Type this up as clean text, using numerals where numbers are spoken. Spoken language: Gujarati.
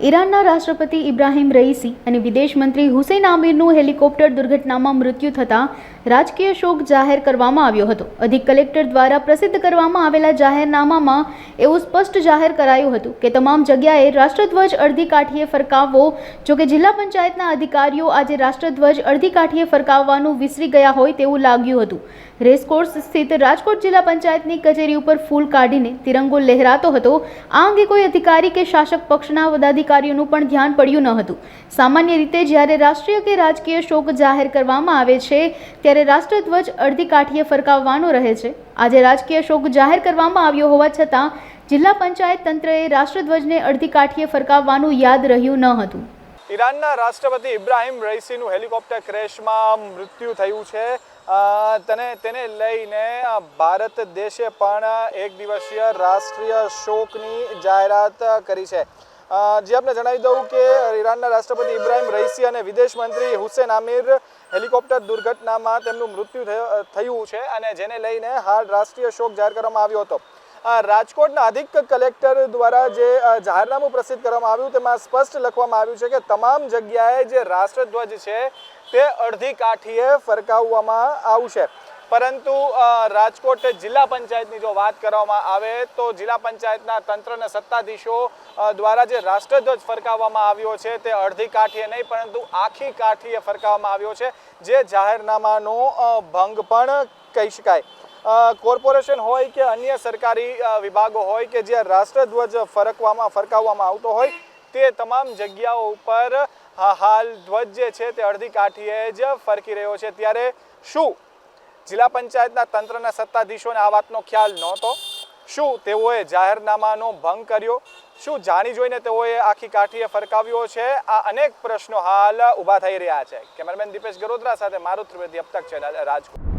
ઈરાનના રાષ્ટ્રપતિ ઇબ્રાહિમ રઈસી અને વિદેશ મંત્રી હુસૈન આમિરનું હેલિકોપ્ટર દુર્ઘટનામાં મૃત્યુ થતાં રાજકીય શોક જાહેર કરવામાં આવ્યો હતો। અધિક કલેક્ટર દ્વારા પ્રસિદ્ધ કરવામાં આવેલા જાહેરનામામાં એવું સ્પષ્ટ જાહેર કરાયું હતું કે તમામ જગ્યાએ રાષ્ટ્રધ્વજ અડધી કાઠીએ ફરકાવવો। જોકે જિલ્લા પંચાયતના અધિકારીઓ આજે રાષ્ટ્રધ્વજ અડધી કાઠીએ ફરકાવવાનું વિસરી ગયા હોય તેવું લાગ્યું હતું। રેસકોર્સ સ્થિત રાજકોટ જિલ્લા પંચાયતની કચેરી ઉપર ફૂલ કાઢીને તિરંગો લહેરાતો હતો। આ અંગે કોઈ અધિકારી કે શાસક પક્ષના પદાધિકારીઓનું પણ ધ્યાન પડ્યું ન હતું। સામાન્ય રીતે જ્યારે રાષ્ટ્રીય કે રાજકીય શોક જાહેર કરવામાં આવે છે ત્યારે રાષ્ટ્રધ્વજ અડધી કાઠીએ ફરકાવવાનો રહે છે। આજે રાજકીય શોક જાહેર કરવામાં આવ્યો હોવા છતાં જિલ્લા પંચાયત તંત્રએ રાષ્ટ્રધ્વજને અડધી કાઠીએ ફરકાવવાનું યાદ રહ્યું ન હતું। ઈરાનના રાષ્ટ્રપતિ ઇબ્રાહિમ રઈસીનું હેલિકોપ્ટર ક્રેશમાં મૃત્યુ થયું છે। તેને લઈને ભારત દેશે પણ એક દિવસીય રાષ્ટ્રીય શોકની જાહેરાત કરી છે। જે આપણે જણાવી દઉં કે ઈરાનના રાષ્ટ્રપતિ ઇબ્રાહિમ રઈસી અને વિદેશ મંત્રી હુસૈન આમિર હેલિકોપ્ટર દુર્ઘટનામાં તેમનું મૃત્યુ થયું છે અને જેને લઈને હાલ રાષ્ટ્રીય શોક જાહેર કરવામાં આવ્યો હતો। રાજકોટના અધિક કલેક્ટર દ્વારા જે જાહેરનામું પ્રસિદ્ધ કરવામાં આવ્યું તેમાં સ્પષ્ટ લખવામાં આવ્યું છે કે તમામ જગ્યાએ જે રાષ્ટ્રધ્વજ છે તે અડધી કાઠીએ ફરકાવવામાં આવશે। પરંતુ રાજકોટ જિલ્લા પંચાયતની જો વાત કરવામાં આવે તો જિલ્લા પંચાયતના તંત્ર અને સત્તાધીશો દ્વારા જે રાષ્ટ્રધ્વજ ફરકાવવામાં આવ્યો છે તે અડધી કાઠીએ નહીં પરંતુ આખી કાઠીએ ફરકાવવામાં આવ્યો છે, જે જાહેરનામાનો ભંગ પણ કહી શકાય। કોર્પોરેશન હોય કે અન્ય સરકારી વિભાગો હોય કે જ્યાં રાષ્ટ્રધ્વજ ફરકાવવામાં આવતો હોય તે તમામ જગ્યાઓ ઉપર હાલ ધ્વજ જે છે તે અડધી કાઠીએ જ ફરકી રહ્યો છે। ત્યારે શું જિલ્લા પંચાયતના તંત્રના સત્તાધીશોને આ વાતનો ખ્યાલ નહોતો? શું તેઓએ જાહેરનામાનો ભંગ કર્યો? શું જાણી જોઈને તેઓએ આખી કાઠીએ ફરકાવ્યો છે? આ અનેક પ્રશ્નો હાલ ઊભા થઈ રહ્યા છે। કેમેરામેન દીપેશ ગરોત્રા સાથે મારુત ત્રિવેદી, અબ તક ચેનલ, રાજકોટ।